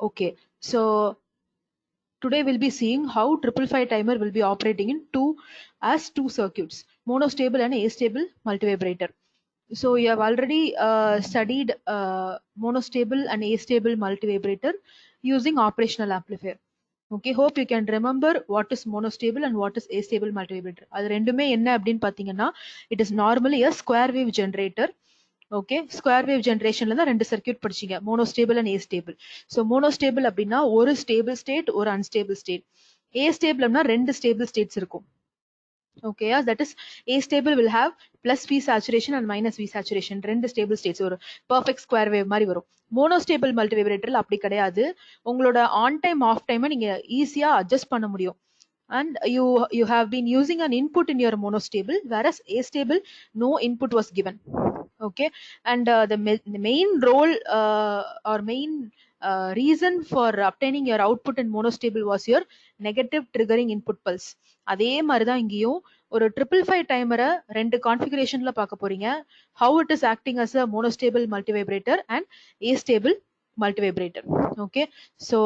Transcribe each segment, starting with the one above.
Okay, so today we'll be seeing how 555 timer will be operating in two circuits, monostable and astable multivibrator. So you have already studied monostable and astable multivibrator using operational amplifier. Okay, hope you can remember what is monostable and what is astable multivibrator. அது ரெண்டுமே என்ன அப்படின்னு பாத்தீங்கன்னா, it is normally a square wave generator. Okay, square wave ஜென்ரேஷன்ல தான் ரெண்டு circuit படிச்சீங்க, monostable and astable. So monostable அப்படின்னா ஒரு ஸ்டேபிள் ஸ்டேட் ஒரு அன்ஸ்டேபிள் ஸ்டேட். ஏஸ்டேபிள்னா ரெண்டு ஸ்டேபிள் ஸ்டேட்ஸ் இருக்கும். Okay, yeah, that is astable will have plus V saturation and minus V saturation, ரெண்டு ஸ்டேபிள் ஸ்டேட்ஸ், ஒரு பர்ஃபெக்ட் ஸ்கொயர் வேவ் மாதிரி வரும். மோனோஸ்டேபிள் மல்டிவைப்ரேட்டர்ல அப்படி கிடையாது. உங்களோட ஆன் டைம் ஆஃப் டைமை நீங்க ஈஸியா அட்ஜஸ்ட் பண்ண முடியும். And you have been using an input in your monostable, whereas astable no input was given. Okay, and the main role or main reason for obtaining your output in monostable was your negative triggering input pulse. அதே மாதிரி தான் இங்கேயும் ஒரு 555 டைமரை ரெண்டு கான்ஃபிகரேஷன்ல பார்க்க போறீங்க. how it is acting as a monostable multivibrator and astable multivibrator. Okay, so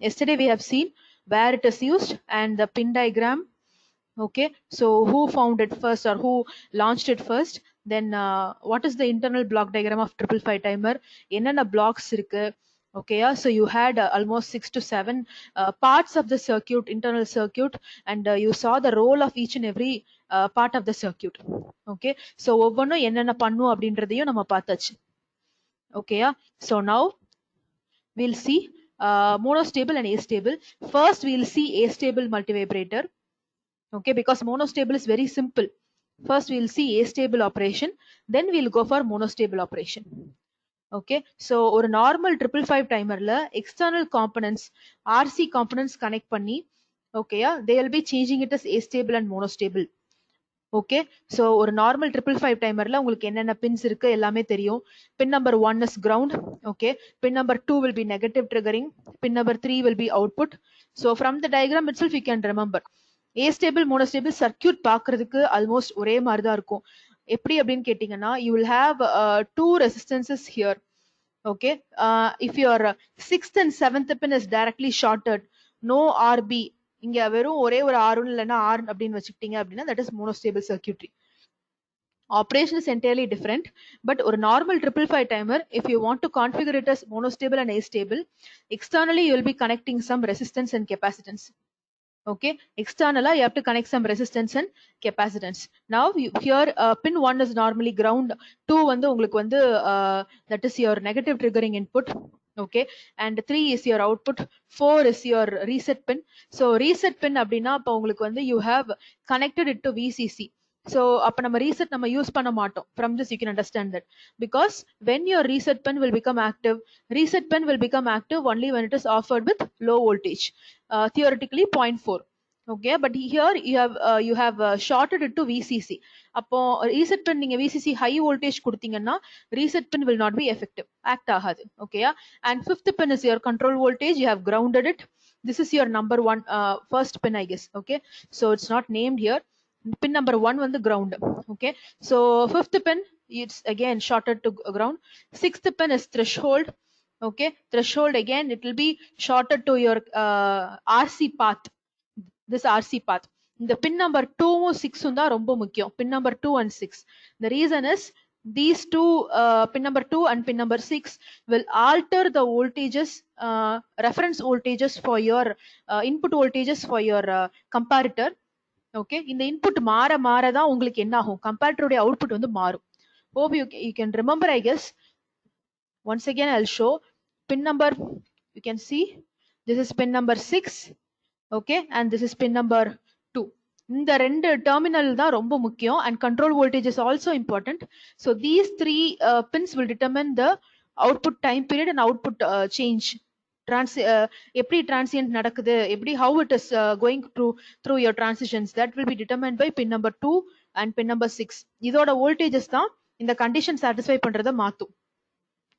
yesterday we have seen where it is used and the pin diagram. Okay, so who found it first or who launched it first, then what is the internal block diagram of 555 timer, என்னென்ன blocks இருக்கு. Okay, yeah, so you had almost 6 to 7 parts of the circuit, internal circuit, and you saw the role of each and every part of the circuit. Okay, so ஒவ்வொன்றும் என்னென்ன பண்ணும் அப்படின்றதையும் நம்ம பார்த்தாச்சு. Okay, yeah, so now we'll see monostable and astable. First we'll see astable multivibrator. Okay, because monostable is very simple. First we'll see astable operation, then we'll go for monostable operation. Okay, so ஒரு normal 555 timerல external components, RC components connect பண்ணி, okay, they will be changing it as astable and monostable. Okay, so ஒரு normal 555 timerல உங்களுக்கு என்னென்ன pins இருக்கு எல்லாமே தெரியும். Pin number 1 is ground. Okay, pin number 2 will be negative triggering, pin number 3 will be output. So from the diagram itself you can remember. Astable monostable circuit பார்க்கிறதுக்கு almost ஒரே மாதிரி தான் இருக்கும். எப்படி அப்படின்னு கேட்டிங்கன்னா, you will have two resistances here. Okay, if your 6th and 7th pin is directly shorted, no RB, இங்க வெறும் ஒரே ஒரு R1 இல்லைன்னா R அப்படின்னு வச்சுக்கிட்டீங்க அப்படின்னா that is monostable circuitry. Operation is entirely different, but ஒரு normal 555 timer, if you want to configure it as monostable and astable, externally you will be connecting some resistance and capacitance. Okay, externally you have to connect some resistance and capacitance. Now here pin 1 is normally ground, 2 வந்து உங்களுக்கு வந்து that is your negative triggering input. Okay, and 3 is your output, 4 is your reset pin. So reset pin அப்படின்னா அப்ப உங்களுக்கு வந்து you have connected it to VCC. So அப்ப நம்ம reset நம்ம use பண்ண மாட்டோம். From this you can understand that, because when your reset pin will become active, reset pin will become active only when it is offered with low voltage, theoretically 0.4. Okay, but here you have shorted it to VCC. அப்போ reset pin நீங்க VCC high voltage கொடுத்தீங்கன்னா reset pin will not be effective, act ஆகாது. Okay, and 5th pin is your control voltage, you have grounded it. This is your number 1 first pin, I guess. Okay, so it's not named here. Pin number 1 on the ground. Okay, so 5th pin it's again shorted to ground. 6th pin is threshold. Okay, threshold again it will be shorted to your RC path, this RC path. The pin number 2 6 தான் ரொம்ப முக்கியம், pin number 2 and 6. The reason is these two pin number 2 and pin number 6 will alter the voltages, reference voltages for your input voltages for your comparator. Okay, இந்த input மாற மாற தான் உங்களுக்கு என்ன ஆகும், கம்பேரட்டருடைய அவுட்புட் வந்து மாறும். Hope you can remember, I guess. Once again I'll show pin number, you can see this is pin number 6. Okay, and this is pin number 2. இந்த ரெண்டு டெர்மினல் தான் ரொம்ப முக்கியம், and control voltage is also important. So these three pins will determine the output time period and output change. எப்படி transient நடக்குது, எப்படி how it is going through your transitions, that will be determined by pin number 2 and pin number 6. இதோட voltages தான் இந்த condition satisfy பண்றத மாத்தும்.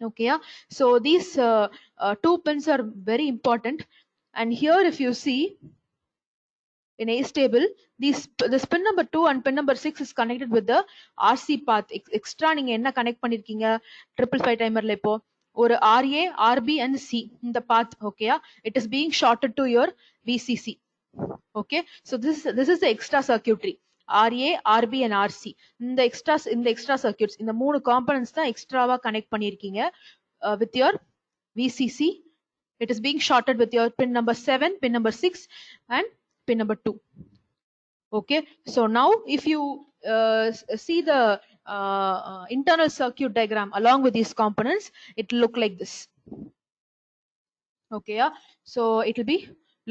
Okay, so these two pins are very important. And here if you see in astable, this pin number 2 and pin number 6 is connected with the RC path. Extra நீங்க என்ன connect பண்ணிருக்கீங்க 555 timerல இப்போ or RA, RB and C in the path. Okay, it is being shorted to your VCC. Okay, so this is the extra circuitry. RA, RB and RC. In the extra circuits, in the மூணு components தான் எக்ஸ்ட்ராவா connect பண்ணிருக்கீங்க with your VCC. It is being shorted with your pin number 7, pin number 6 and pin number 2. Okay, so now if you see the internal circuit diagram along with these components, it will look like this. Okay, yeah, so it will be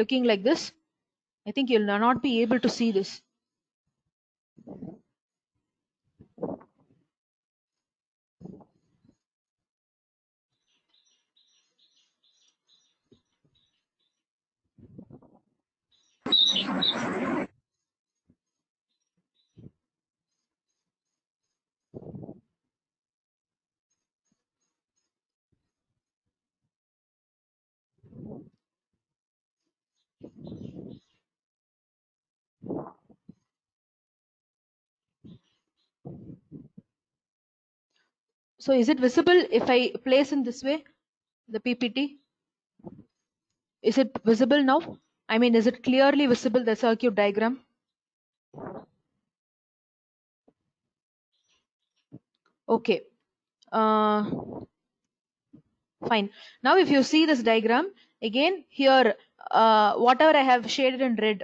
looking like this. I think you'll not be able to see this. So is it visible if I place in this way the PPT? Is it visible now? I mean, is it clearly visible, the circuit diagram? Okay, fine. Now if you see this diagram again here, whatever I have shaded in red,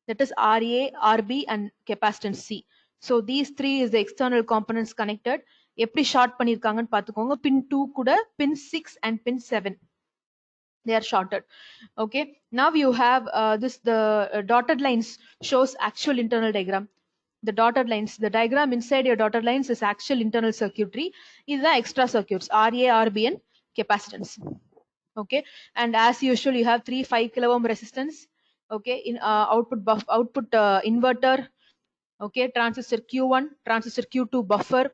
that is RA, RB and capacitance C. So these three is the external components connected. எப்படி short பண்ணிருக்காங்கன்னு பாத்துக்கோங்க. pin 2 கூட pin 6 and pin 7 they are shorted. Okay, now you have the dotted lines shows actual internal diagram. The dotted lines, the diagram inside your dotted lines is actual internal circuitry. Is the extra circuits RA, RB and capacitance. Okay, and as usual you have 3 5 kilo ohm resistance. Okay, in output inverter. Okay, transistor Q1, transistor Q2 buffer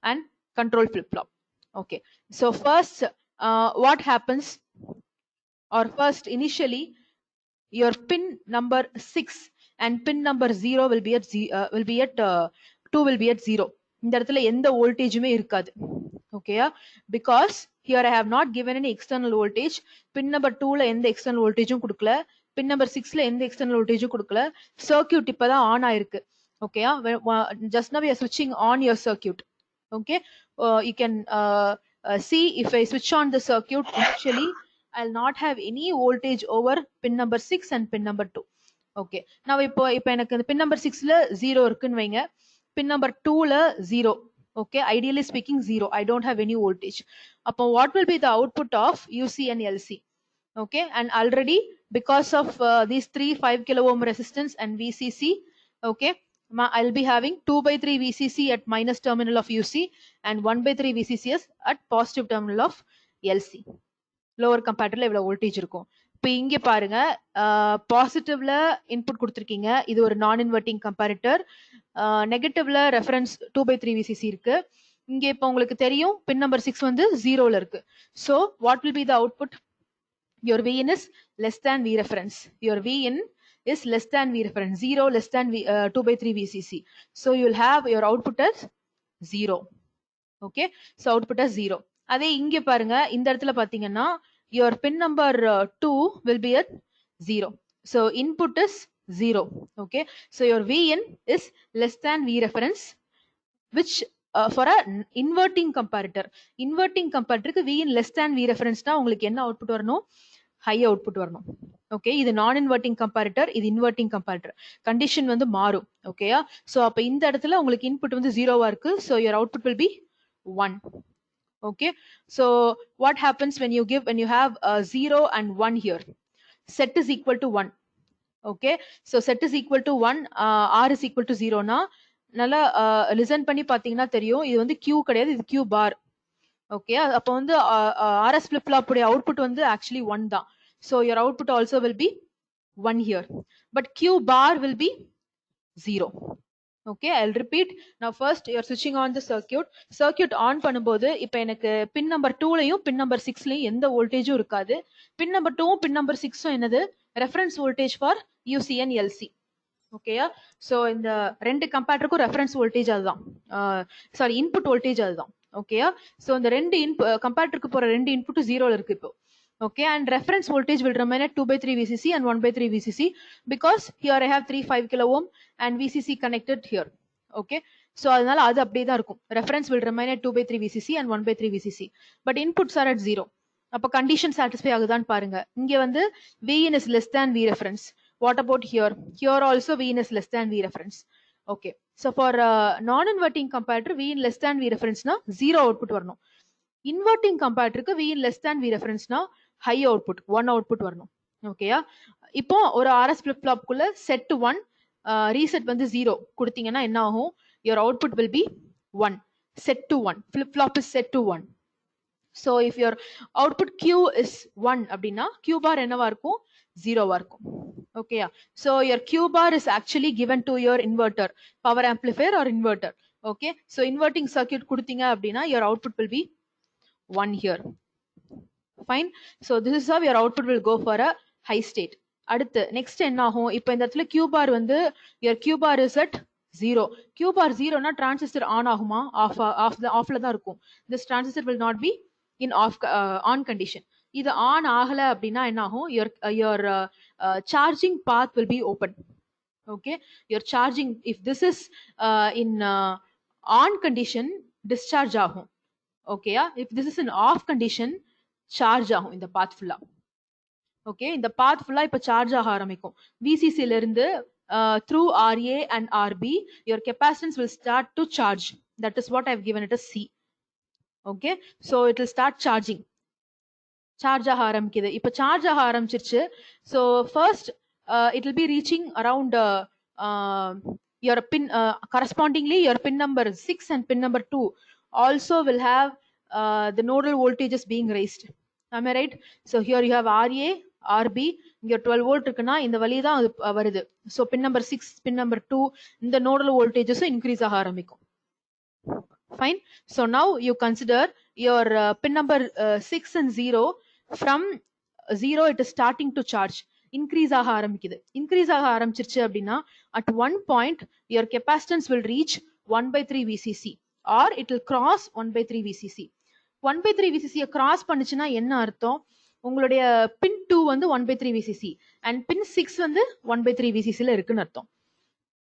and control flip-flop. Okay, so first what happens, or first initially your pin number 6 and pin number 0 will be at 2 will be at 0. இந்த இடத்துல எந்த வோல்டேஜுமே இருக்காது. Okay, because here I have not given any external voltage. pin number 2 ல எந்த external voltageம் கொடுக்கல, pin number 6 ல எந்த external voltageம் கொடுக்கல. circuit இப்பதான் ஆன் ஆயிருக்கு. Okay, just now we are switching on your circuit. Okay, you can see if I switch on the circuit initially, I'll not have any voltage over pin number 6 and pin number 2. Okay, now இப்போ எனக்கு pin number 6 ல 0 இருக்குன்னு வைங்க, pin number 2 ல 0. Okay, ideally speaking 0, I don't have any voltage. Appo what will be the output of UC and LC? Okay, and already because of these 3 5 kilo ohm resistance and VCC, okay, I'll be having 2/3 VCC at minus terminal of UC and 1/3 VCCS at positive terminal of LC. Lower comparatorல இவ்வளவு voltage இருக்கும். இப்போ இங்க பாருங்க, பாசிட்டிவ்ல input கொடுத்திருக்கீங்க, இது ஒரு நான் inverting comparator. நெகட்டிவ்ல reference 2/3 VCC இருக்கு. இங்க இப்போ உங்களுக்கு தெரியும் pin number 6 வந்து 0ல இருக்கு. So what will be the output? Your Vin is less than V reference. Your Vin is less than V reference. 0 less than 2/3 VCC. So you will have your output as 0. Okay, so output as 0. அதே இங்க பாருங்க, இந்த இடத்துல பாத்தீங்கன்னா your pin number 2 will be at 0. So input is 0. Okay, so your Vin is less than V reference, which for a inverting comparator. Inverting comparator Vin less than V reference na உங்களுக்கு என்ன output வரணும்? high output வரணும். Okay, இது நான் inverting comparator, இது inverting comparator. Condition வந்து மாறும். ஓகேயா, சோ அப்ப இந்த இடத்துல உங்களுக்கு இன்புட் வந்து 0வா இருக்கு. So your output will be 1. Okay, so what happens when you have 0 and 1 here? Set is equal to 1. Okay, so set is equal to 1, R is equal to 0 na நல்லா listen பண்ணி பாத்தீங்கன்னா தெரியும், இது வந்து Q கிடையாது, இது Q bar. Okay, அப்ப வந்து RS flip flop உடைய output வந்து actually 1 தான். So your output also will be 1 here, but Q bar will be 0. Okay, I'll repeat. Now first you're switching on the circuit on பண்ணும்போது இப்போ எனக்கு pin number 2 லயும் pin number 6 லயும் எந்த வோல்டேஜும் இருக்காது. pin number 2 pin number 6 என்னது reference voltage for UC and LC. ஓகேயா, so இந்த ரெண்டு கம்பேரிட்டருக்கும் ரெஃபரன்ஸ் வோல்டேஜ் அதுதான், சாரி இன்புட் வோல்டேஜ் அதுதான். ஓகேயா? ஸோ இந்த ரெண்டு கம்பேட்டருக்கு போற ரெண்டு இன்புட் ஜீரோல இருக்கு இப்போ. Okay, and reference voltage will remain at 2 by 3 VCC and 1 by 3 VCC because here I have 3 5 kilo ohm and VCC connected here. Okay, so அதனால அது அப்படியே தான் இருக்கும். Reference will remain at 2 by 3 VCC and 1 by 3 VCC, but inputs are at 0. அப்ப condition satisfy ஆகுதான்னு பாருங்க. இங்க வந்து Vin is less than V reference. What about here? Here also Vin is less than V reference. Okay, so for non-inverting comparator Vin less than V reference na 0 output வரணும். Inverting comparator Vin less than V reference na high output 1 output வரணும். ஓகேயா? இப்போ ஒரு RS flip flop குள்ள set to 1 reset வந்து 0 கொடுத்தீங்கன்னா என்ன ஆகும்? Your output will be 1, set to 1. Flip flop is set to 1. So if your output Q is 1 அப்படின்னா Q bar என்னவா இருக்கும்? 0 வா இருக்கும். ஓகேயா? So your Q bar is actually given to your inverter, power amplifier or inverter. Okay, so inverting circuit கொடுத்தீங்க அப்படின்னா your output will be 1 here. Fine. So this is how your output will go for a high state. அடுத்து next என்ன ஆகும்? இப்போ இந்த இடத்துல Q bar வந்து your Q bar is at 0. Q bar 0 னா transistor on ஆகுமா? offல தான் இருக்கும். This transistor will not be in on condition. இது on ஆகல அப்படின்னா என்ன ஆகும்? Your charging path will be open. Okay, your charging, if this is in on condition, discharge ஆகும். Okay, if this is in off condition, charge ஆகும் இந்த path full. Okay, இந்த path full இப்ப charge ஆக ஆரம்பிக்கும். VCC ல இருந்து through RA and RB, your capacitance will start to charge. That is what I have given it as C. Okay, so it will start charging. Charge ஆக ஆரம்பிக்குது. இப்ப charge ஆக ஆரம்பிச்சிருச்சு. So first it will be reaching around your pin, correspondingly your pin number 6 and pin number 2 also will have the nodal voltages being raised. Am I right? So here you have RA, RB, இங்க 12 volt இருக்குன்னா இந்த வழி தான் வருது. So pin number 6, pin number 2, இந்த nodal voltages increase ஆக ஆரம்பிக்கும். Fine. So now you consider your pin number 6 and 0. From 0 it is starting to charge. Increase ஆக ஆரம்பிக்குது. Increase ஆக ஆரம்பிச்சிருச்சு அப்படின்னா at one point your capacitance will reach 1 by 3 VCC or it will cross 1 by 3 VCC. 1 by 3 VCC cross பண்ணுச்சுன்னா என்ன அர்த்தம்? உங்களுடைய pin 2 வந்து 1 by 3 VCC and pin 6 வந்து 1 by 3 VCC ல இருக்குன்னு அர்த்தம்.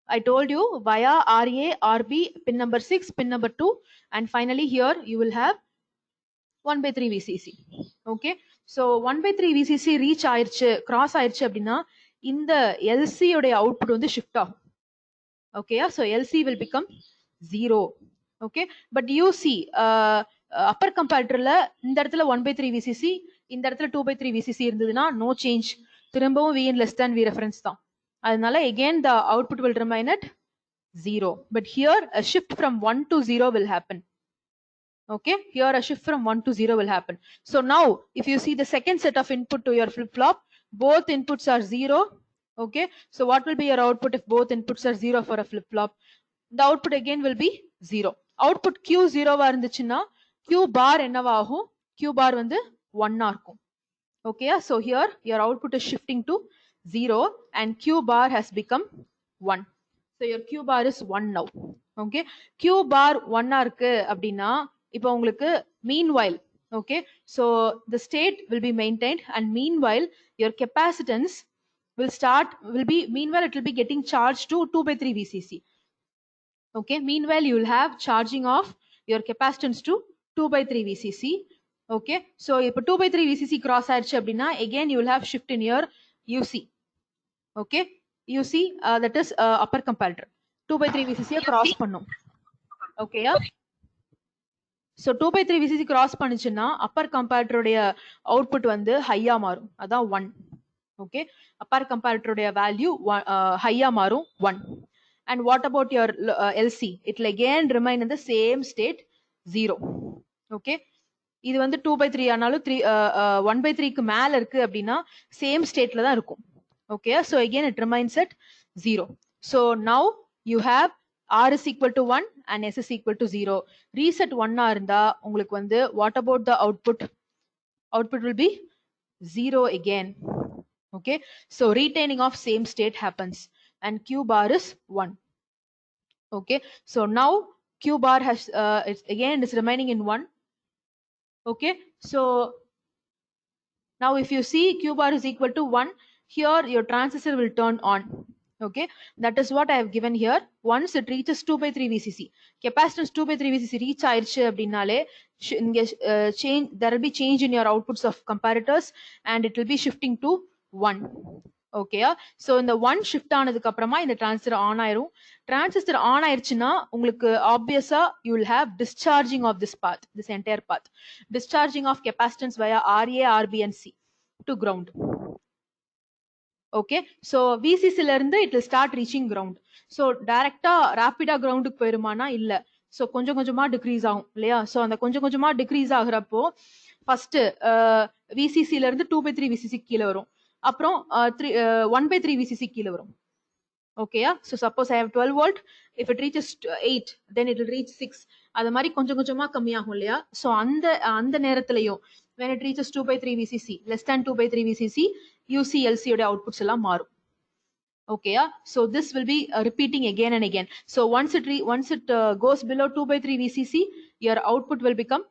I told you via RA, RB, pin number 6, pin number 2, and finally here you will have 1 by 3 VCC. Okay, so 1 by 3 VCC reach ஆயிருச்சு, cross ஆயிருச்சு அப்படின்னா இந்த LC உடைய output வந்து shift ஆகும். Okay, so LC will become 0. Okay, but you see upper comparatorல இந்த இடத்துல 1 by 3 VCC, இந்த இடத்துல 2 by 3 VCC இருந்ததுன்னா no change. திரும்பவும் Vin less than V reference தான். அதனால again the output will remain at 0. But here a shift from 1 to 0 will happen. Okay, here a shift from 1 to 0 will happen. So now if you see the second set of input to your flip-flop, both inputs are 0. Okay, so what will be your output if both inputs are 0 for a flip-flop? The output again will be 0. Output Q 0 வா இருந்துச்சுன்னா Q bar என்னவா ஆகும்? Q bar வந்து 1 ஆ இருக்கும். Okay, so here your output is shifting to 0 and Q bar has become 1. So your Q bar is 1 now. Okay, Q bar 1 ஆ இருக்கு அப்படின்னா இப்போ உங்களுக்கு meanwhile, okay, so the state will be maintained and meanwhile your capacitance will be meanwhile it will be getting charged to 2 by 3 VCC. Okay, meanwhile you will have charging of your capacitance to 2 by 3 VCC. Okay, so இப்போ 2 by 3 VCC cross ஆயிருச்சு அப்படின்னா again you will have shift in your UC. Okay, UC that is upper comparator 2 by 3 VCC cross பண்ணும். Okay, so 2 by 3 VCC cross பண்ணுச்சுன்னா upper comparator உடைய output வந்து high ஆ மாறும். அதான் 1. Okay, upper comparator உடைய value high ஆ மாறும் 1. And what about your LC? It will again remain in the same state 0. Okay, இது வந்து 2 by 3 ஆனாலும் 1 by 3 க்கு மேல இருக்கு அப்படின்னா same stateல தான் இருக்கும். Okay, so again it remains at 0. So now you have R is equal to 1 and S is equal to 0. Reset 1 ஆ இருந்தா உங்களுக்கு வந்து what about the output? Output will be 0 again. Okay, so retaining of same state happens and Q bar is 1. Okay, so now Q bar has it's remaining in 1. Okay, so now if you see Q bar is equal to 1, here your transistor will turn on. Okay, that is what I have given here. Once it reaches 2 by 3 VCC, capacitance 2 by 3 VCC reach ஆயிருச்சு அப்படினாலே change, there will be change in your outputs of comparators and it will be shifting to 1. Okay, so இந்த 1 shift ஆனதுக்கு அப்புறமா இந்த transistor on ஆயிரும். Transistor on ஆயிருச்சுன்னா உங்களுக்கு obviously you will have discharging of this path, this entire path, discharging of capacitance via RA, RB and C to ground. Okay, so VCC ல இருந்து it will start reaching ground. So டைரக்டா ராபிடா கிரவுண்டுக்கு போயிருமானா இல்ல. So கொஞ்சம் கொஞ்சமா degrees ஆகும் இல்லையா? So அந்த கொஞ்சம் கொஞ்சமா டிக்ரீஸ் ஆகுறப்போ ஃபர்ஸ்ட் VCC ல இருந்து 2 by 3 VCC கீழ வரும். அப்புறம் 1 by 3 VCC கீழ வரும். Okay, so suppose I have 12 volt, if it reaches 8, then it will reach 6. அது மாதிரி கொஞ்சம் கொஞ்சமா கம்மியாகும் இல்லையா? So அந்த நேரத்திலையும் when it reaches 2 by 3 VCC, less than 2 by 3 VCC, UC/LC உடைய outputs எல்லாம் மாறும். Okay, so this will be repeating again and again. So once it goes below 2 by 3 VCC, your output will become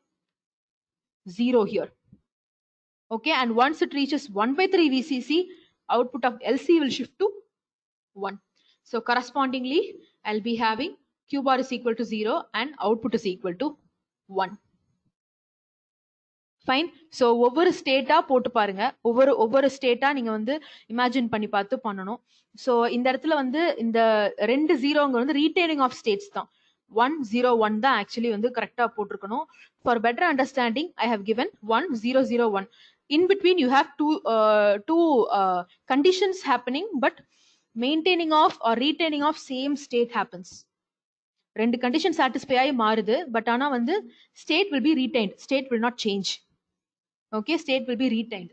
0 here. Okay, and once it reaches 1 by 3 VCC, output of LC will shift to 1. So correspondingly, I'll be having Q bar is equal to 0 and output is equal to 1. Fine. So ஒவ்வொரு ஸ்டேட்டா போட்டு பாருங்க. ஒவ்வொரு ஸ்டேட்டா நீங்க வந்து imagine பண்ணி பார்த்து பண்ணணும். So இந்த இடத்துல வந்து இந்த 2 ஜீரோங்க வந்து ரீட்டைனிங் ஆஃப் ஸ்டேட்ஸ் தான். 1 0 1 தான் ஆக்சுவலி வந்து கரெக்டா போட்டிருக்கணும். For better understanding I have given 1 0 0 1. In between you have two conditions happening, but maintaining of or retaining of same state happens. ரெண்டு கண்டிஷன் சாட்டிஸ்ஃபை ஆகி மாறுது, பட் ஆனா வந்து state will be retained, state will not change. Okay, state will be retained.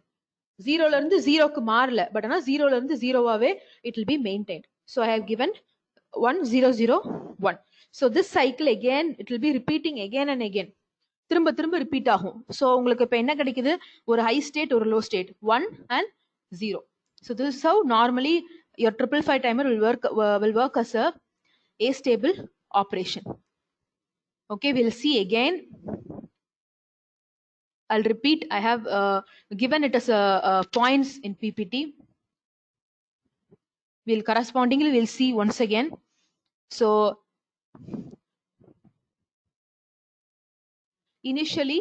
0 ல இருந்து 0க்கு மாறல, but ஆனா 0 ல இருந்து 0வாவே it will be maintained. So I have given 1 0 0 1. So this cycle again it will be repeating again and again. திரும்ப திரும்ப repeat ஆகும். ஸோ உங்களுக்கு இப்போ என்ன கிடைக்குது? ஒரு ஹை ஸ்டேட், ஒரு low state, 1 and 0. So this is how normally your 555 timer will work as a astable operation. Okay, we'll see again. I'll repeat. I have given it as points in PPT. Correspondingly we'll see once again. So initially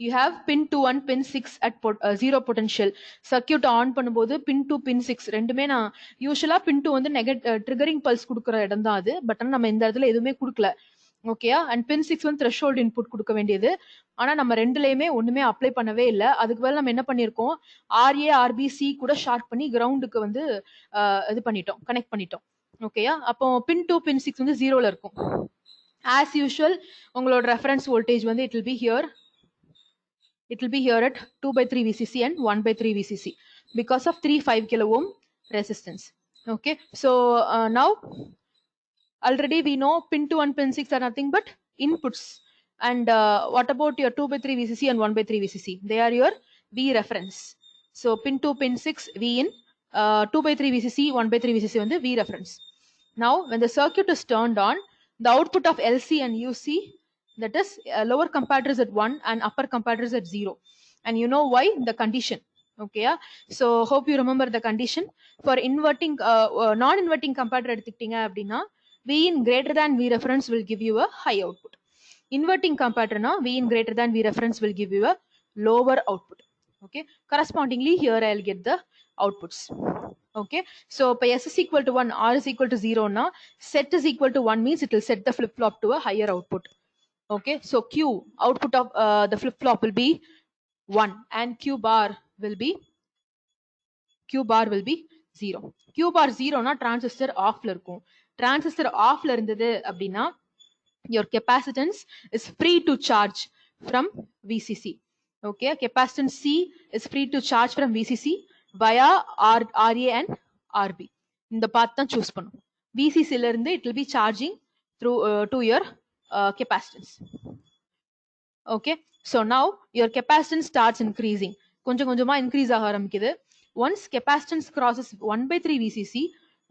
you have pin 2 and pin 6 at 0 potential. Circuit on பண்ணும்போது pin 2 pin 6 ரெண்டுமே நான் யூசுவலா pin 2 வந்து triggering pulse கொடுக்குற இடம் தான் அது, but நம்ம இந்த இடத்துல எதுவுமே கொடுக்கல. ஓகேயா? அண்ட் pin 6 வந்து த்ரெஷோல்ட் இன்புட் கொடுக்க வேண்டியது, ஆனா நம்ம ரெண்டுலயுமே ஒண்ணுமே அப்ளை பண்ணவே இல்லை. அதுக்கு பதில் நம்ம என்ன பண்ணிருக்கோம்? RA RBC கூட ஷார்ட் பண்ணி கிரவுண்டுக்கு வந்து இது பண்ணிட்டோம், கனெக்ட் பண்ணிட்டோம். ஓகேயா? அப்போ pin 2 pin 6 வந்து 0ல இருக்கும். As usual, உங்களோட reference voltage வந்து it will be here. It will be here at 2 by 3 VCC and 1 by 3 VCC because of 3 5 kilo ohm resistance. Okay, so now already we know pin 2 and pin 6 are nothing but inputs. And what about your 2 by 3 VCC and 1 by 3 VCC? They are your V reference. So pin 2 pin 6 V in, 2 by 3 VCC 1 by 3 VCC on the V reference. Now when the circuit is turned on, the output of LC and UC, that is lower comparators at 1 and upper comparators at 0. And you know why? The condition. Okay, so hope you remember the condition. For inverting non-inverting comparator எடுத்துக்கிட்டீங்க அப்படின்னா V in greater than V reference will give you a high output. Inverting comparator na V in greater than V reference will give you a lower output. Okay, correspondingly here I'll get the outputs. Okay, so by S is equal to 1, R is equal to 0 na, set is equal to 1 means it will set the flip-flop to a higher output. Okay, so Q output of the flip-flop will be 1 and Q bar will be 0. Q bar 0 na transistor off la irukum. Transistor off la irundhudu appadina your capacitance is free to charge from VCC. Okay, capacitance C is free to charge from VCC via RA and RB. இந்த path தான் choose பண்ணும். VCC ல இருந்து it will be charging through to your capacitance. Okay, so now your capacitance starts increasing. கொஞ்சம் கொஞ்சமா increase ஆக ஆரம்பிக்குது. Once capacitance crosses 1 by 3 VCC,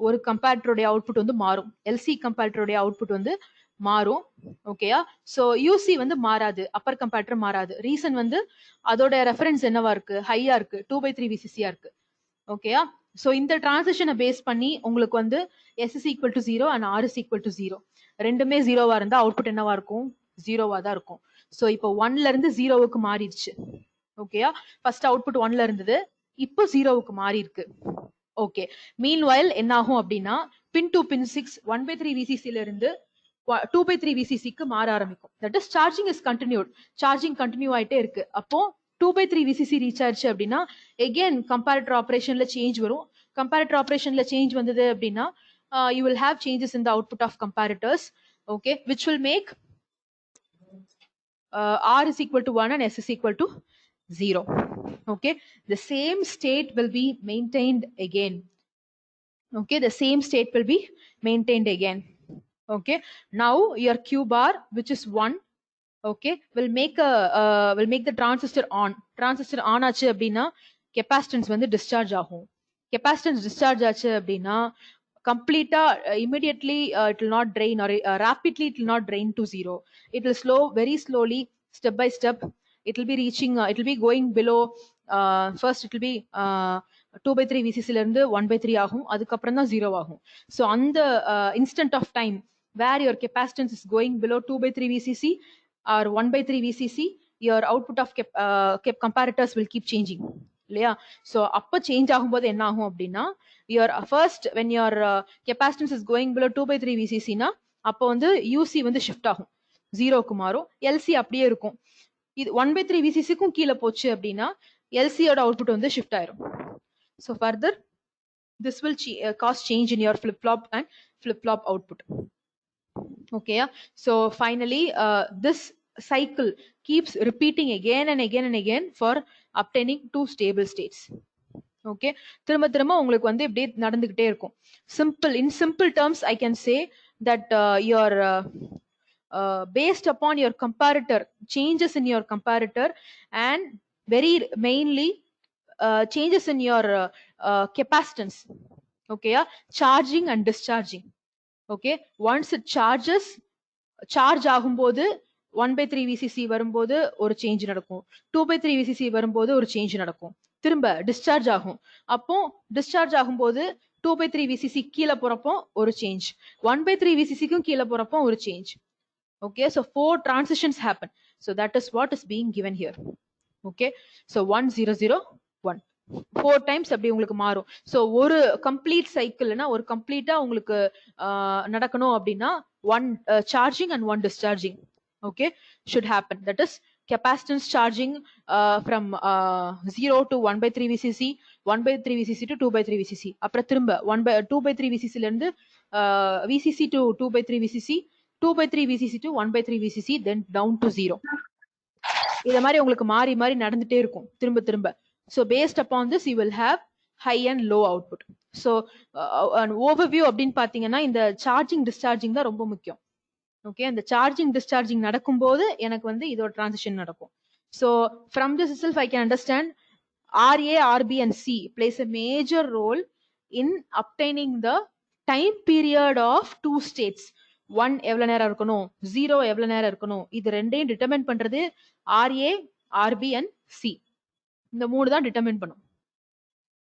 ஒரு comparator உடைய output வந்து மாறும். LC comparator உடைய output வந்து மாறும். ஓகேயா? சோ யூசி வந்து மாறாது, அப்பர் கம்பேரட்டர் மாறாது. ரீசன் வந்து அதோட ரெஃபரன்ஸ் என்னவா இருக்கு, ஹையா இருக்கு, 2/3 விசிசியா இருக்கு. ஓகேயா? சோ இந்த டிரான்சிஷனை பேஸ் பண்ணி உங்களுக்கு வந்து S is equal to 0 and R is equal to 0 ரெண்டுமே ஜீரோவா இருந்தா அவுட்புட் என்னவா இருக்கும், ஜீரோவா தான் இருக்கும். சோ இப்போ 1ல இருந்து 0வுக்கு மாறிடுச்சு. ஓகேயா? ஃபர்ஸ்ட் அவுட்புட் 1ல இருந்தது, இப்போ 0வுக்கு மாறி இருக்கு. ஓகே. மீன்வைல் என்ன ஆகும் அப்படின்னா பின் டு பின் 6 1/3 விசிசில இருந்து 2/3 விசிசிக்கு மாற ஆரம்பிக்கும். That is charging is continued. Charging continue ஆயிட்டே இருக்கு. அப்போ 2/3 விசிசி ரீச் ஆயிடுச்சு அப்படின்னா எகெயின் கம்பேரட்டர் ஆபரேஷன்ல சேஞ்ச் வரும். கம்பேரட்டர் ஆபரேஷன்ல சேஞ்ச் வந்தது அப்படின்னா you will have changes in the output of comparators, okay, which will make r is equal to 1 and s is equal to 0. Okay, the same state will be maintained again. Okay, the same state will be maintained again. Okay, now your q bar, which is 1, okay, will make the transistor on. Transistor on ஆச்சு அப்படின்னா capacitance வந்து discharge ஆகும். Capacitance discharge ஆச்சு அப்படின்னா completely immediately it will not drain, or rapidly it will not drain to 0. It will very slowly, step by step, it will be reaching, it will be going below. First it will be 2/3 VCC ல இருந்து 1/3 ஆகும், அதுக்கப்புறம் தான் 0 ஆகும். So அந்த instant of time where your capacitance is going below 2/3 VCC or 1/3 VCC, your output of comparators will keep changing. இல்லையா? So அப்ப change ஆகும்போது என்ன ஆகும் அப்படின்னா your first when your capacitance is going below 2/3 VCC னா அப்போ வந்து UC வந்து ஷிஃப்ட் ஆகும், 0க்கு மாறும். LC அப்படியே இருக்கும். இது 1/3 VCCக்கும் கீழே போச்சு அப்படின்னா LC யோட அவுட்புட் வந்து ஷிஃப்ட் ஆயிரும். So further this will cause change in your flip-flop and flip-flop output. Okay, so finally this cycle keeps repeating again and again and again for obtaining two stable states. Okay, திரும்ப திரும்ப உங்களுக்கு வந்து இப்படியே நடந்துகிட்டே இருக்கும். In simple terms I can say that your based upon your comparator, changes in your comparator, and very mainly changes in your capacitance. Okay, charging and discharging. Okay, once it charges, charge ஆகும்போது 1/3 VCC வரும்போது ஒரு change நடக்கும், 2/3 VCC வரும்போது ஒரு change நடக்கும், திரும்ப discharge ஆகும். அப்போ டிஸ்சார்ஜ் ஆகும்போது 2/3 VCC கீழே போறப்போ ஒரு சேஞ்ச், 1/3 VCCக்கும் கீழே போறப்போ ஒரு change. Okay, so 4 transitions happen. So that is what is being given here. Okay, so 1 0 0 1 4 times அப்படி உங்களுக்கு மாறும். ஸோ ஒரு கம்ப்ளீட் சைக்கிள்னா ஒரு கம்ப்ளீட்டா உங்களுக்கு நடக்கணும் அப்படின்னா 1 charging and 1 discharging, okay, should happen. That is capacitance charging from 0 to 1/3 VCC, 1/3 VCC to 2/3 VCC, அப்புறம் திரும்ப 2/3 VCC ல இருந்து VCC to 2/3 VCC, 2/3 VCC to 1/3 VCC, then down to 0. இத மாதிரி உங்களுக்கு மாறி மாறி நடந்துட்டே இருக்கும் திரும்ப திரும்ப. So based upon this you will have high and low output. So an overview அப்படின்னு பாத்தீங்கன்னா இந்த சார்ஜிங் டிஸ்சார்ஜிங் தான் ரொம்ப முக்கியம். ஓகே, அந்த சார்ஜிங் டிஸ்சார்ஜிங் நடக்கும்போது எனக்கு வந்து இதோட டிரான்சிஷன் நடக்கும். So from this itself I can understand RA, RB and C plays a major role in obtaining the time period of two states. 1 எவ்வளவு நேரம் இருக்கணும், 0 எவ்வளவு நேரம் இருக்கணும், இது ரெண்டையும் டிட்டர்மைன் பண்றது RA, RB and C. இந்த மூணு தான் டிட்டர்மைன் பண்ணும்.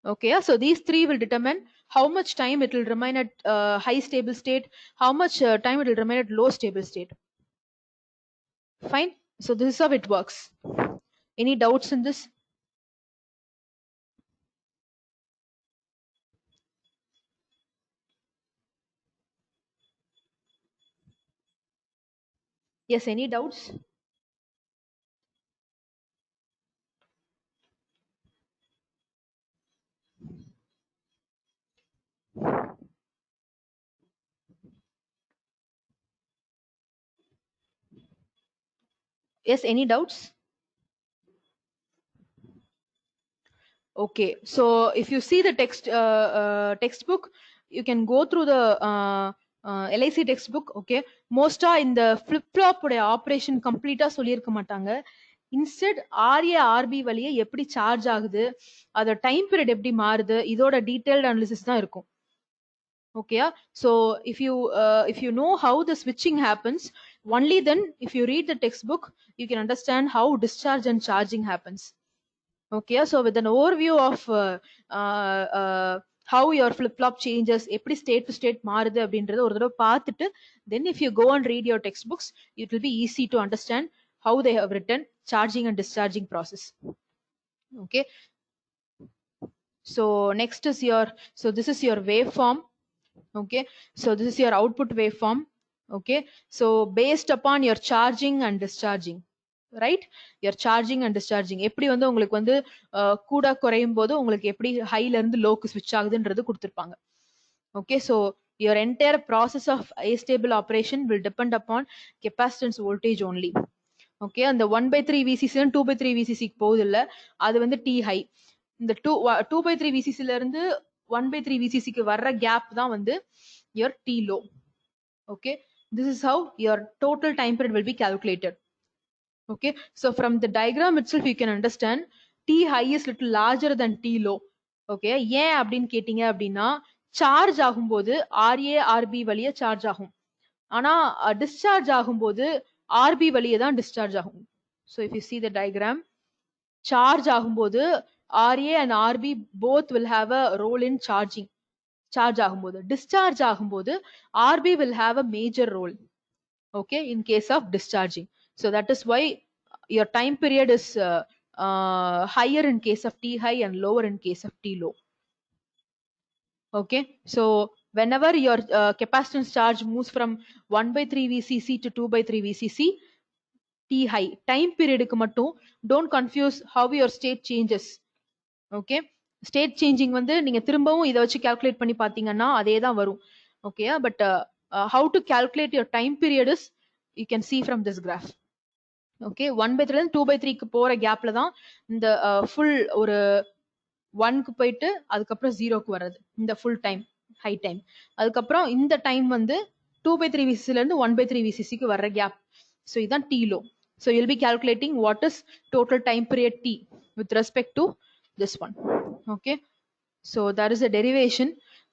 Okay, so these three will determine how much time it will remain at high stable state, how much time it will remain at low stable state. Fine, so this is how it works. Any doubts in this? Yes, any doubts? Yes, any doubts? Okay, so if you see the textbook, you can go through the LIC textbook. Okay, மோஸ்டா இந்த flip flop உடைய operation கம்ப்ளீட்டா சொல்லியிருக்க மாட்டாங்க. Instead RA RB வழியே எப்படி charge ஆகுது, அதோட டைம் பீரியட் எப்படி மாறுது, இதோட டீடைல்டு அனாலிசிஸ் தான் இருக்கும். Okay, so if you know how the switching happens, only then if you read the textbook you can understand how discharge and charging happens. Okay, so with an overview of how your flip flop changes, எப்படி state to state மாறுது அப்படின்றத ஒரு தடவை பார்த்துட்டு, then if you go and read your textbooks, it will be easy to understand how they have written charging and discharging process. Okay, so next is your, so this is your waveform. Okay, so this is your output waveform. Okay, so based upon your charging and discharging, right, your charging and discharging எப்படி வந்து உங்களுக்கு வந்து கூட குறையும் போது உங்களுக்கு எப்படி ஹைல இருந்து லோக்கு ஸ்விட்ச் ஆகுதுன்றது கொடுத்திருப்பாங்க. Okay, so your entire process of astable operation will depend upon capacitance voltage only. Okay, அந்த 1/3 VCC 2/3 VCC போகுது இல்ல, அது வந்து T high. இந்த 2/3 VCC ல இருந்து 1/3 VCC க்கு வர்ற கேப் தான் வந்து your T low. Okay, this is how your total time period will be calculated. Okay, so from the diagram itself you can understand T high is little larger than T low. Okay, ஏன் அப்படின்னு கேட்டீங்க அப்படின்னா charge ஆகும்போது RA RB வழிய charge ஆகும், ஆனா discharge ஆகும்போது RB வழியே தான் டிஸ்சார்ஜ் ஆகும். So if you see the diagram, charge ஆகும்போது RA and RB both will have a role in charging. Charge ஆகும்போது, discharge ஆகும்போது RB will have a major role. Okay, in case of discharging. So that is why your time period is higher in case of T high and lower in case of T low. Okay, so whenever your capacitance charge moves from 1/3 VCC to 2/3 VCC, T high time period க்கு மட்டும் don't confuse how your state changes. Okay, state changing வந்து நீங்க திரும்பவும் இத வச்சு calculate பண்ணி பாத்தீங்கன்னா அதே தான் வரும். Okay, but how to calculate your time period is you can see from this graph. Okay, 1/3 இருந்து 2/3 க்கு போற கேப்ல தான் இந்த full ஒரு 1 க்கு போயிட்டு அதுக்கப்புறம் 0 க்கு வர்றது இந்த full time high time. அதுக்கப்புறம் இந்த டைம் வந்து 2/3 VCC ல இருந்து 1/3 VCC க்கு வர்ற கேப். So இதான் T low. So you'll be calculating what is total time period T with respect to this one. Okay, so that is a derivation.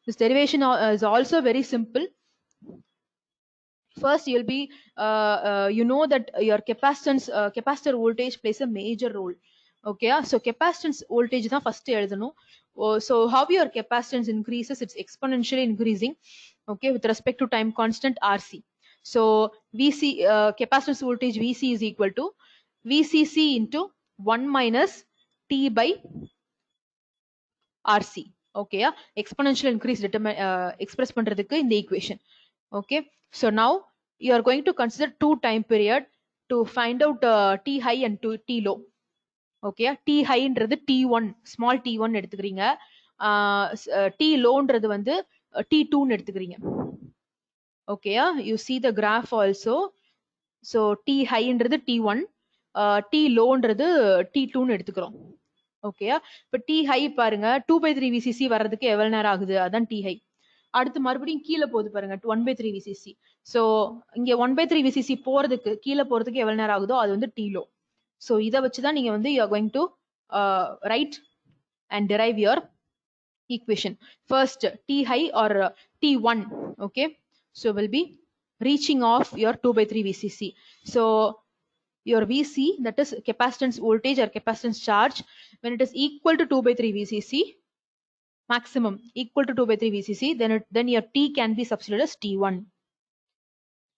This derivation is also very simple. First you'll be you know that your capacitance capacitor voltage plays a major role. Okay, so capacitance voltage தான் first எழுதணும். So how your capacitance increases, it's exponentially increasing. Okay, with respect to time constant RC. So VC capacitance voltage VC is equal to VCC into 1 minus T by RC. Okay, exponential increase express பண்றதுக்கு இந்த equation. Okay, so now you are going to consider two time period to find out T high and T low. Okay, T high ன்றது T1 small T1 எடுத்துக்கிறீங்க, T low ன்றது வந்து T2 ன்னு எடுத்துக்கிறீங்க. Okay, you see the graph also. So T high ன்றது T1, T low ன்றது T2 ன்னு எடுத்துக்கிறோம். Okay, இப்ப T high பாருங்க 2/3 VCC வர்றதுக்கு எவ்வளவு நேரம் ஆகுது, அதான் T high. அடுத்து மறுபடியும் கீழே போகுது பாருங்க 1/3 VCC. So இங்க 1/3 VCC போறதுக்கு கீழே போறதுக்கு எவ்வளவு நேரம் ஆகுதோ அது வந்து T low. So இத வச்சு தான் நீங்க வந்து you are going to write and derive your equation. First T high or T1. Okay, so will be reaching off your 2/3 VCC. So your VC, that is capacitance voltage or capacitance charge, when it is equal to 2/3 VCC, maximum equal to 2/3 VCC, then your T can be substituted as T1.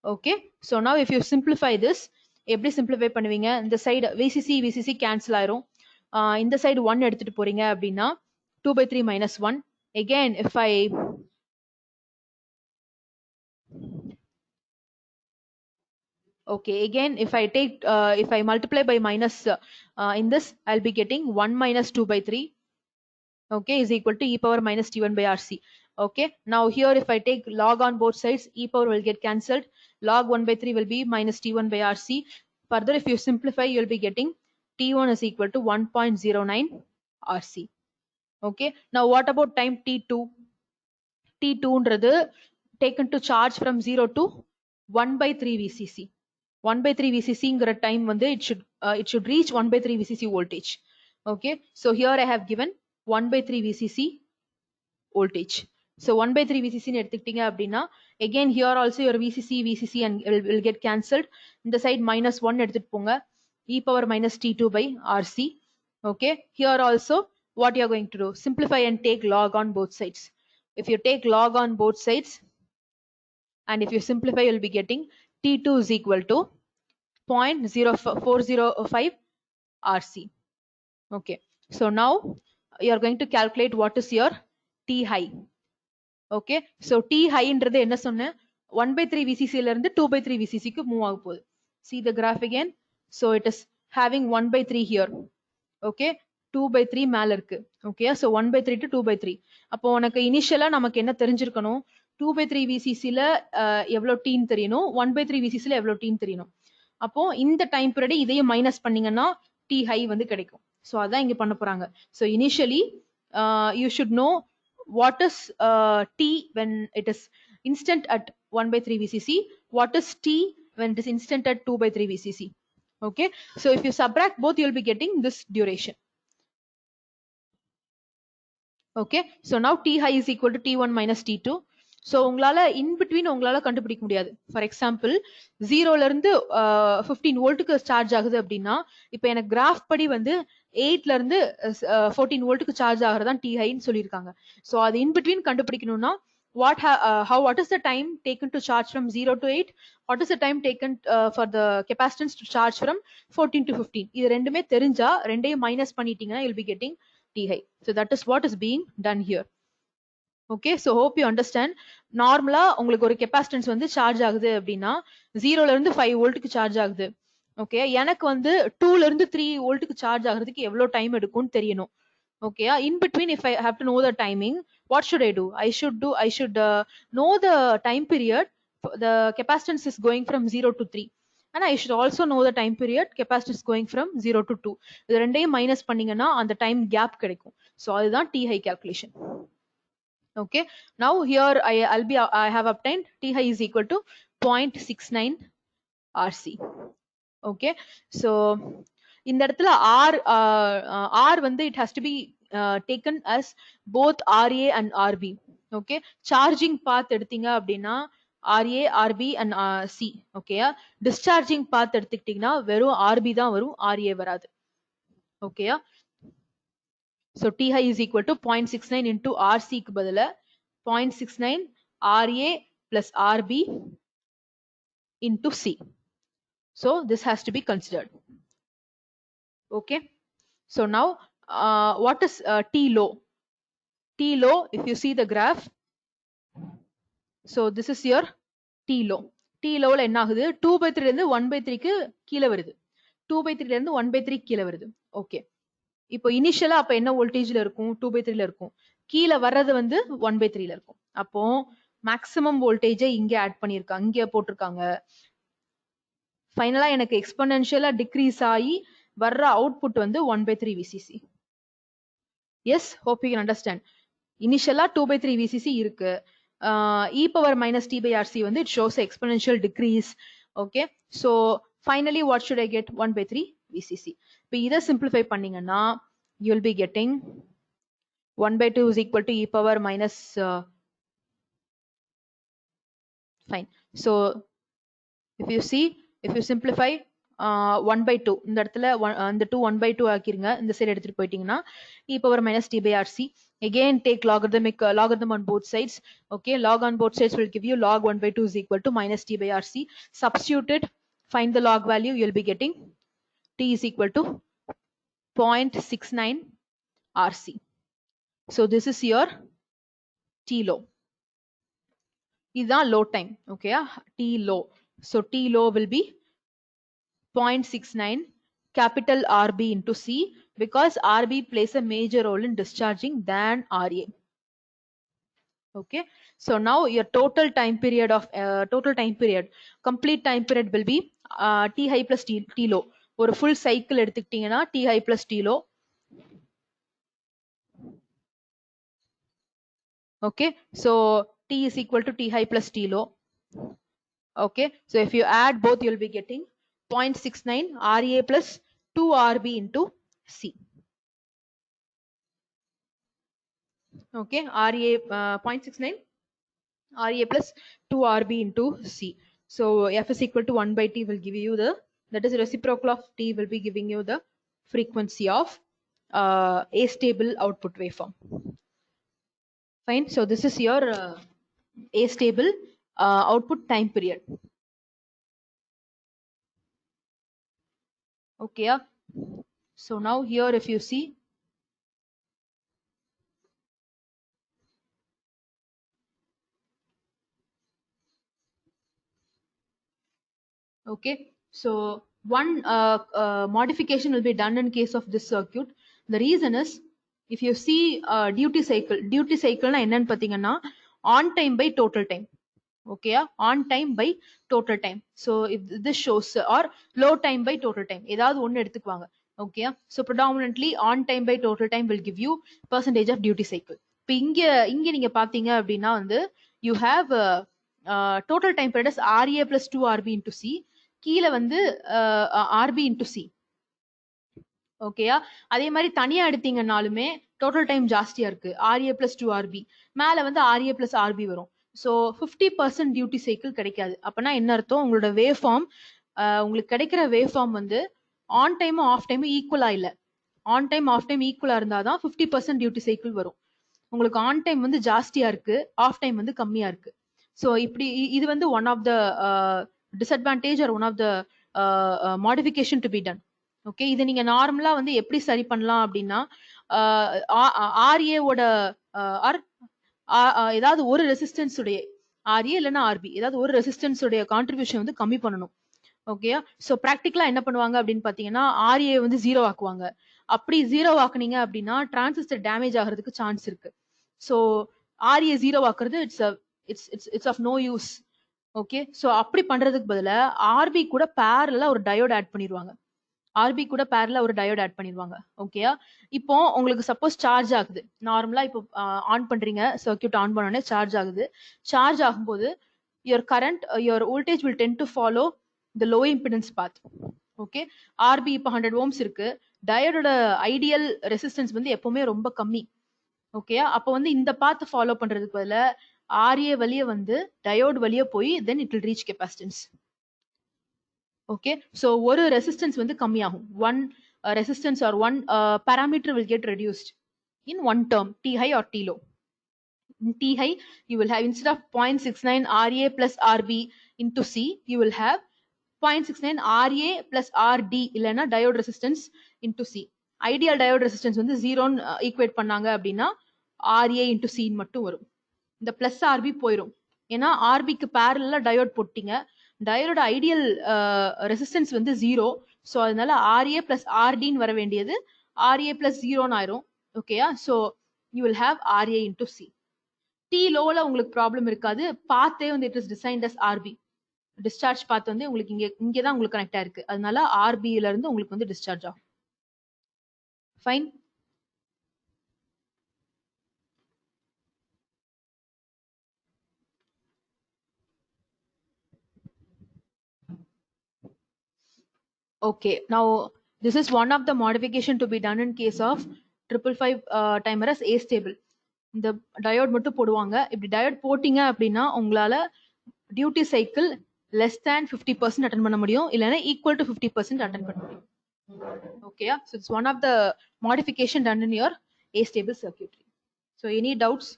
Okay, so now if you simplify this, எப்படி simplify பண்ணுவீங்க, இந்த side VCC cancel ஆயிரும், இந்த side 1 எடுத்துட்டு போறீங்க அப்படின்னா 2/3 minus 1. Again if I okay, again if I take if I multiply by minus in this, I'll be getting 1 minus 2/3. Okay, is equal to e power minus T1 by RC. Okay, now here if I take log on both sides, e power will get cancelled, log 1/3 will be minus T1 by RC. Further if you simplify, you'll be getting T1 is equal to 1.09 RC. Okay, now what about time T2? T2 ன்றது taken to charge from 0 to 1/3 VCC. 1/3 VCC ங்கிற time வந்து it should reach 1/3 VCC voltage. Okay, so here I have given 1/3 VCC voltage. So 1 by 3 VCC ன்னு எடுத்துக்கிட்டீங்க அப்படின்னா again here also your VCC and will get cancelled. இந்த side minus 1 எடுத்துட்டு போங்க, e power minus t2 by RC. Okay, here also what you are going to do, simplify and take log on both sides. If you take log on both sides and if you simplify, you'll be getting t2 is equal to 0.0405 RC. Okay, so now you are going to calculate what is your T high. Okay, so T high ன்றது என்ன சொன்னேன், 1 by 3 VCC ல இருந்து 2 by 3 VCC க்கு move ஆக போகுது. See the graph again. So it is having 1 by 3 here. Okay, 2 by 3 மேல இருக்கு. Okay, so 1 by 3 to 2 by 3. அப்போ உனக்கு இனிஷியலா நமக்கு என்ன தெரிஞ்சிருக்கணும், 2 by 3 VCC ல எவ்வளவு டீன் தெரியணும், 1 by 3 VCC ல எவ்வளவு டீன் தெரியணும். அப்போ இந்த டைம் பீரியட் இதையும் மைனஸ் பண்ணீங்கன்னா T high வந்து கிடைக்கும். So அதான் இங்க பண்ண போறாங்க. So initially you should know what is T when it is instant at 1 by 3 VCC, what is T when it is instant at 2 by 3 VCC. Okay, so if you subtract both, you will be getting this duration. Okay, so now T high is equal to T1 minus T2. So உங்களால in between உங்களால கண்டுபிடிக்க முடியாது. For example 0ல இருந்து 15 வோல்ட்டுக்கு charge ஆகுது அப்படின்னா, இப்போ எனக்கு கிராஃப் படி வந்து 8ல இருந்து 14 வோல்ட்டுக்கு சார்ஜ் ஆகிறதான் T ஹைன்னு சொல்லியிருக்காங்க. ஸோ அது in between கண்டுபிடிக்கணும்னா what is the time taken to charge from 0 to 8, what is the time taken for the capacitance to charge from 14 to 15, இது ரெண்டுமே தெரிஞ்சா ரெண்டையும் மைனஸ் பண்ணிட்டீங்கன்னா you'll be getting T high. So that is what is being done here. Okay, so hope you understand. நார்மலா உங்களுக்கு ஒரு capacitance வந்து charge ஆகுது அப்படின்னா 0ல இருந்து 5 வோல்ட்டுக்கு சார்ஜ் ஆகுது. ஓகே, எனக்கு வந்து 2ல இருந்து 3 வோல்ட்டுக்கு சார்ஜ் ஆகிறதுக்கு எவ்வளவு டைம் எடுக்கும்னு தெரியணும். Okay, in between if I have to know the timing, what should I do? I should know the time period the capacitance is going from 0 to 3, and I should also know the time period capacitance going from 0 to 2. இது ரெண்டையும் minus பண்ணீங்கன்னா அந்த time gap கிடைக்கும். So அதுதான் T high calculation. Okay, now here I have obtained T high is equal to 0.69 RC. Okay, so இந்த இடத்துல R வந்து it has to be taken as both RA and RB. Okay, charging path எடுத்தீங்க அப்படின்னா RA, RB and C. Okay, discharging path எடுத்துக்கிட்டீங்கன்னா வெறும் RB தான் வரும், RA வராது. Okay, so T high is equal to 0.69 into RC க்கு பதிலா 0.69 RA plus RB into C. So this has to be considered. Okay, so now what is T low? T low, if you see the graph, so this is your T low. T low ல என்ன ஆகுது, 2 by 3 ல இருந்து 1 by 3 க்கு கீழே வருது, 2 by 3 ல இருந்து 1 by 3 கீழே வருது. ஓகே, இப்போ இனிஷியலா அப்ப என்ன வோல்டேஜ்ல இருக்கும், 2 by 3 ல இருக்கும், கீழே வர்றது வந்து 1 by 3 ல இருக்கும். அப்போ மேக்ஸிமம் வோல்டேஜை இங்க ஆட் பண்ணிருக்காங்க, இங்க போட்டிருக்காங்க. ஃபைனலா எனக்கு எக்ஸ்போனென்ஷியலா டிக்ரீஸ் ஆகி வர்ற அவுட்புட் வந்து 1 by 3 VCC. Yes, hope you can understand. இனிஷியலா 2 by 3 VCC இருக்கு, e power minus t by RC வந்து it shows exponential decrease. Okay, so finally what should I get, 1 by 3 VCC. இப்போ இதை simplify பண்ணீங்கன்னா you will be getting 1 by 2 is equal to e power minus fine. So if you see, if you simplify 1 by 2, இந்த இடத்துல இந்த 2 1 by 2 ஆக்கிருங்க, இந்த side எடுத்துட்டு போயிட்டீங்கன்னா e power minus t by RC. Again take logarithm on both sides. Okay, log on both sides will give you log 1 by 2 is equal to minus t by RC. Substitute, find the log value, you will be getting t is equal to 0.69 RC. So this is your T low. இதுதான் low time. Okay, T low. So T low will be 0.69 capital RB into C, because RB plays a major role in discharging than RA. Okay, so now your total time period complete time period will be T high plus T low. ஒரு full cycle எடுத்துக்கிட்டீங்கன்னா T high plus T low. Okay, so T is equal to T high plus T low. Okay, so if you add both, you will be getting 0.69 RA plus 2 RB into C. Okay, RA 0.69 RA plus 2 RB into C. So F is equal to 1 by T will give you that is reciprocal of T will be giving you the frequency of a stable output waveform. Fine. So this is your a stable output time period. Okay. So now here if you see, okay, so one modification will be done in case of this circuit. The reason is, if you see duty cycle na என்னன்னு பாத்தீங்கன்னா on time by total time. Okay, on time by total time. So if this shows or low time by total time, ஏதாவது ஒன்னு எடுத்துக்குவாங்க. Okay, so predominantly on time by total time will give you percentage of duty cycle. இப்போ இங்க நீங்க பாத்தீங்க அப்படின்னா வந்து you have total time period as RA plus 2 RB into C, கீழே வந்து RB into C. ஓகேயா, அதே மாதிரி தனியா எடுத்தீங்கன்னாலுமே டோட்டல் டைம் ஜாஸ்தியா இருக்கு, RA plus 2 RB, மேல வந்து RA plus RB வரும். ஸோ 50% டியூட்டி சைக்கிள் கிடைக்காது. அப்பனா என்ன அர்த்தம், உங்களோட வேவ் ஃபார்ம் உங்களுக்கு கிடைக்கிற வேவ் ஃபார்ம் வந்து ஆன் டைமும் ஆஃப் டைமும் ஈக்குவலா இல்ல. ஆன் டைம் ஆஃப் டைம் ஈக்குவலா இருந்தாதான் 50% டியூட்டி சைக்கிள் வரும். உங்களுக்கு ஆன் டைம் வந்து ஜாஸ்தியா இருக்கு, ஆஃப் டைம் வந்து கம்மியா இருக்கு. ஸோ இப்படி இது வந்து one of the disadvantage or one of the modification to be done. Okay, இதை நீங்க நார்மலா வந்து எப்படி சரி பண்ணலாம் அப்படின்னா, ஆர்ஏவோட ஆர் ஏதாவது ஒரு ரெசிஸ்டன்ஸ் உடைய ஆர்ஏ இல்லைன்னா ஆர்பி ஏதாவது ஒரு ரெசிஸ்டன்ஸ் உடைய கான்ட்ரிபியூஷன் வந்து கம்மி பண்ணணும். ஓகே, ஸோ ப்ராக்டிக்கலா என்ன பண்ணுவாங்க அப்படின்னு பாத்தீங்கன்னா ஆர்ஏ வந்து ஜீரோ ஆக்குவாங்க. அப்படி ஜீரோ ஆக்குனீங்க அப்படின்னா டிரான்சிஸ்டர் டேமேஜ் ஆகிறதுக்கு சான்ஸ் இருக்கு. ஸோ ஆர்ஏ ஜீரோ ஆக்குறது it's of no use. Okay, so அப்படி பண்றதுக்கு பதிலா ஆர்பி கூட பேரலா ஒரு டயோட் ஆட் பண்ணிடுவாங்க. ஆர்பி கூட பேரலா ஒரு டயோட் ஆட் பண்ணிடுவாங்க. ஓகேயா, இப்போ உங்களுக்கு சப்போஸ் சார்ஜ் ஆகுது, நார்மலா இப்போ ஆன் பண்றீங்க, சர்க்யூட் ஆன் பண்ணோடனே சார்ஜ் ஆகுது. சார்ஜ் ஆகும்போது your current your voltage will tend to follow the low impedance path. Okay, R B இப்போ 100 ohms இருக்கு, டயோடோட ஐடியல் ரெசிஸ்டன்ஸ் வந்து எப்பவுமே ரொம்ப கம்மி. ஓகேயா, அப்போ வந்து இந்த பாத் ஃபாலோ பண்றதுக்கு பதிலா ஆர்ஏ வழிய வந்து டயோட் வழிய போய் then it will reach capacitance. Okay, so ஒரு ரெசிஸ்டன்ஸ் வந்து கம்மியாகும். One resistance R one parameter will get reduced in one term, T high or T low. In T high, you will have instead of 0.69 RA plus RB into C, you will have 0.69 RA plus RD இல்லைன்னா diode resistance into C. Ideal diode resistance வந்து ஜீரோன்னு equate பண்ணாங்க அப்படின்னா RA into C மட்டும் வரும். இந்த plus RB போயிடும். ஏன்னா ஆர்பிக்கு பேரலா டயோட் போட்டீங்க, டயோட ஐடியல் ரெசிஸ்டன்ஸ் வந்து ஜீரோ. ஸோ அதனால ஆர்ஏ பிளஸ் ஆர்டின்னு வர வேண்டியது ஆர்ஏ பிளஸ் ஜீரோன்னு ஆயிரும். ஓகேயா, so you will have RA into C. டி லோல உங்களுக்கு ப்ராப்ளம் இருக்காது, பாத்தே வந்து it is designed as RB. Discharge path வந்து உங்களுக்கு இங்கதான் உங்களுக்கு கனெக்ட் ஆயிருக்கு, அதனால ஆர்பில இருந்து உங்களுக்கு வந்து டிஸ்சார்ஜ் ஆகும். Fine. Okay, now this is one of the modification to be done in case of 555 timer as A stable. இந்த டயோட் மட்டும் போடுவாங்க. இப்படி டயோட் போட்டீங்க அப்படின்னா உங்களால duty cycle less than 50% attend பண்ண முடியும், இல்லைன்னா equal to 50% அட்டன் பண்ண முடியும். ஓகேயா, so it's one of the modification done in your A stable circuitry. So any doubts?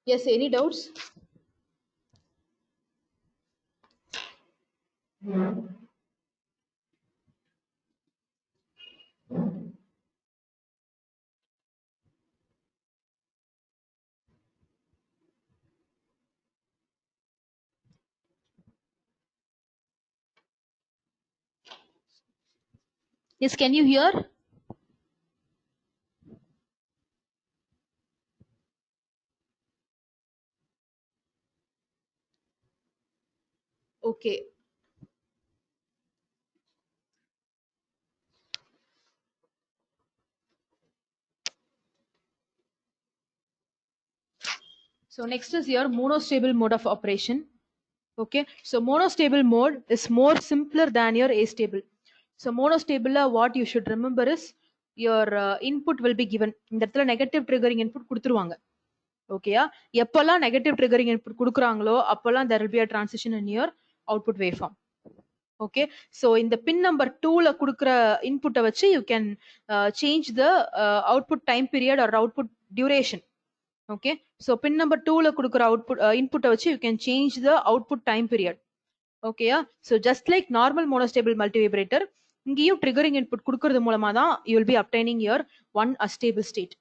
Yes, any doubts? Yes, can you hear? Okay. So next is your monostable mode of operation. Okay, so monostable mode is more simpler than your astable. So monostable, what you should remember is your input will be given. இந்த இடத்துல negative triggering input கொடுத்துருவாங்க. ஓகேயா, எப்பெல்லாம் negative triggering input கொடுக்குறாங்களோ அப்பெல்லாம் there will be a transition in your output waveform. Okay, so இந்த பின் number 2ல கொடுக்குற இன்புட்டை வச்சு you can change the output time period or output duration. Okay, so pin number 2ல கொடுக்குற output input வச்சு you can change the output time period. Okay, so just like normal monostable multivibrator, இங்கேயும் triggering input கொடுக்கிறது மூலமா தான் you will be obtaining your one stable state.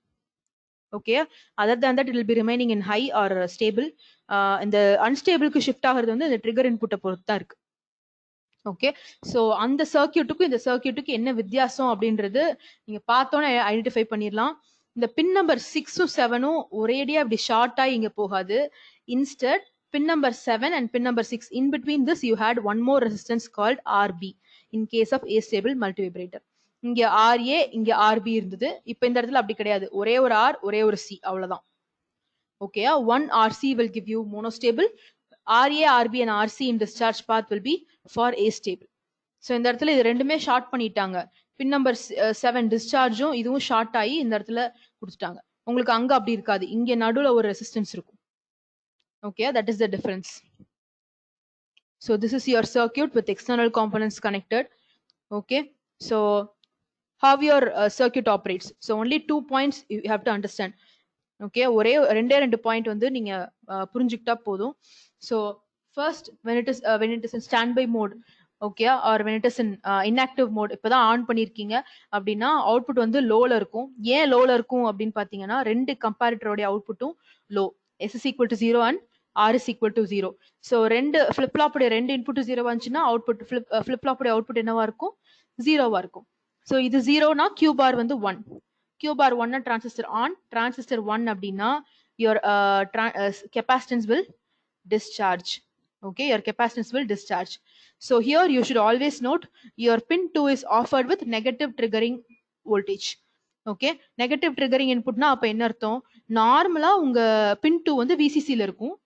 Okay, other than that it will be remaining in high or stable. இந்த unstableக்கு shift ஆகிறது வந்து இந்த trigger input பொறுத்து தான் இருக்கு. ஓகே, ஸோ அந்த சர்க்கியூட்டுக்கும் இந்த சர்க்கியூட்டுக்கு என்ன வித்தியாசம் அப்படின்றது நீங்க பார்த்தோன்னே ஐடென்டிஃபை பண்ணிடலாம். இந்த பின் நம்பர் 6ம் 7ம் ஒரேடியா அப்படி ஷார்ட் ஆகி இங்க போகாது. Instead pin number 7 and pin number 6, in between this you had one more resistance called RB in case of astable multivibrator. இங்க RA இங்க RB இருந்தது. இப்போ இந்த இடத்துல அப்படி கிடையாது, ஒரே ஒரு R ஒரே ஒரு C அவ்வளவுதான். Okay, one RC will give you monostable. RA, RB and RC in discharge path will be for astable. So இந்த இடத்துல இது ரெண்டுமே ஷார்ட் பண்ணிட்டாங்க. பின் நம்பர் 7 டிஸ்சார்ஜும் இதுவும் ஷார்ட் ஆகி இந்த இடத்துல கொடுத்துட்டாங்க. உங்களுக்கு அங்க அப்படி இருக்காது, இங்க நடுவுல ஒரு ரெசிஸ்டன்ஸ் இருக்கும். Okay, that is the difference. So this is your circuit with external components connected. Okay, so how your circuit operates. So only 2 points you have to understand. Okay, ஒரே ரெண்டு பாயிண்ட் வந்து நீங்க புரிஞ்சுக்கிட்டா போதும். So first when it is in standby mode, okay, or when it is in inactive mode, இப்பதான் ஆன் பண்ணிருக்கீங்க அப்படின்னா அவுட்புட் வந்து லோல இருக்கும். ஏன் லோல இருக்கும் அப்படின்னு பாத்தீங்கன்னா ரெண்டு கம்பேரிட்டரோட அவுட்புட்டும் low, S is equal to 0 and R is equal to 0. So ரெண்டு ஃபிளிப் ஃப்ளாப்புடைய ரெண்டு இன்புட் 0 வந்துச்சுன்னா அவுட்புட் ஃபிளிப் ஃப்ளாப்புடைய அவுட்புட் என்னவா இருக்கும், 0வா இருக்கும். ஸோ இது 0னா Q bar வந்து 1. Q bar 1 transistor on, transistor 1 அப்படின்னா your capacitance will discharge. Okay, your capacitance will discharge. So here you should always note your pin 2 is offered with negative triggering voltage. Okay, negative triggering inputனா அப்ப என்ன அர்த்தம், நார்மலா உங்க pin 2 வந்து VCC ல இருக்கும்.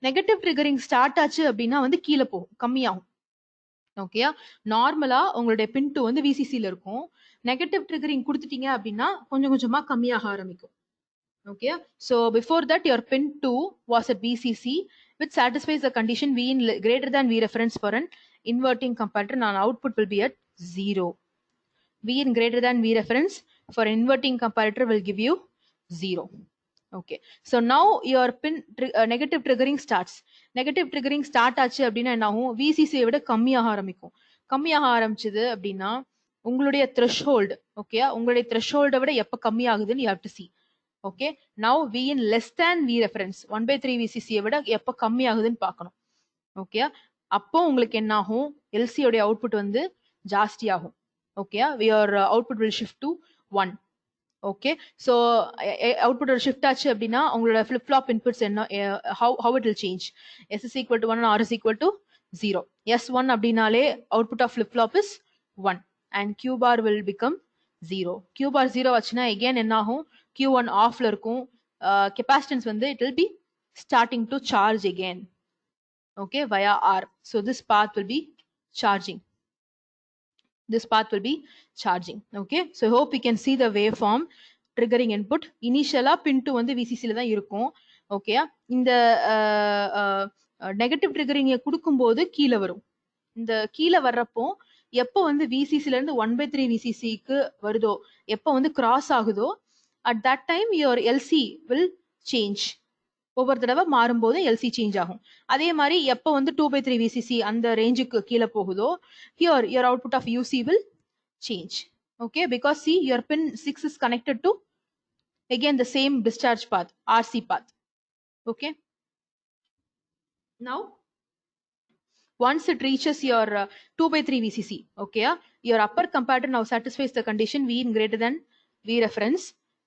Negative triggering start ஆச்சு அப்படின்னா வந்து கீழே போகும், கம்மியாகும். ஓகேயா, நார்மலா உங்களுடைய பின் 2 வந்து விசிசில இருக்கும். நெகட்டிவ் ட்ரிகரிங் கொடுத்துட்டீங்க அப்படின்னா கொஞ்சம் கொஞ்சமா கம்மியாக ஆரம்பிக்கும். Okay, so before that your pin 2 was at VCC which satisfies the condition V in greater than V reference for an inverting comparator and output will be at 0. V in greater than V reference for inverting comparator will give you 0. Okay, so now your pin negative triggering starts. Negative triggering start ஆச்சு அப்படின்னா என்ன ஆகும், விசிசியை விட கம்மியாக ஆரம்பிக்கும். கம்மியாக ஆரம்பிச்சது அப்படின்னா உங்களுடைய த்ரெஷ்ஹோல்டு, ஓகே, உங்களுடைய த்ரெஷ்ஹோல்டை விட எப்ப கம்மியாகுதுன்னு you have to see. Okay, now V in less than V reference 1/3 விசிசியை விட எப்ப கம்மியாகுதுன்னு பார்க்கணும். ஓகே, அப்போ உங்களுக்கு என்ன ஆகும், எல்சி உடைய அவுட்புட் வந்து ஜாஸ்தி ஆகும். Okay, your output will shift to 1. Okay, so output shift ஆச்சு அப்படின்னா உங்களோட ஃபிளிப் ஃப்ளாப் இன்புட்ஸ் என்ன, how it will change. S is equal to 1 and R is equal to 0. S1 அப்படின்னாலே output of flip flop is 1 and Q bar will become 0. Q bar 0 ஆச்சுன்னா again என்ன ஆகும், Q1 ஆஃப்ல இருக்கும். Capacitance வந்து it will be starting to charge again. Okay, via R. So this path will be charging. This path will be charging. Okay, so I hope we can see the waveform. Triggering input initially pin 2 வந்து VCC ல தான் இருக்கும். Okay, இந்த negative triggering கொடுக்கும்போது கீழே வரும். இந்த கீழே வர்றப்போ எப்போ வந்து விசிசில இருந்து 1/3 விசிசிக்கு வருதோ, எப்போ வந்து கிராஸ் ஆகுதோ, at that time your LC will change. ஒவ்வொரு தடவை மாறும்போது எல்சி சேஞ்ச் ஆகும். அதே மாதிரி எப்போ வந்து 2/3 விசிசி அந்த ரேஞ்சுக்கு கீழே போகுதோ here your output of UC will change. Okay, because see your pin 6 is connected to again the same discharge path, RC path. Okay, now once it reaches your 2/3 VCC, okay, your upper comparator now satisfies the condition V in greater than V reference.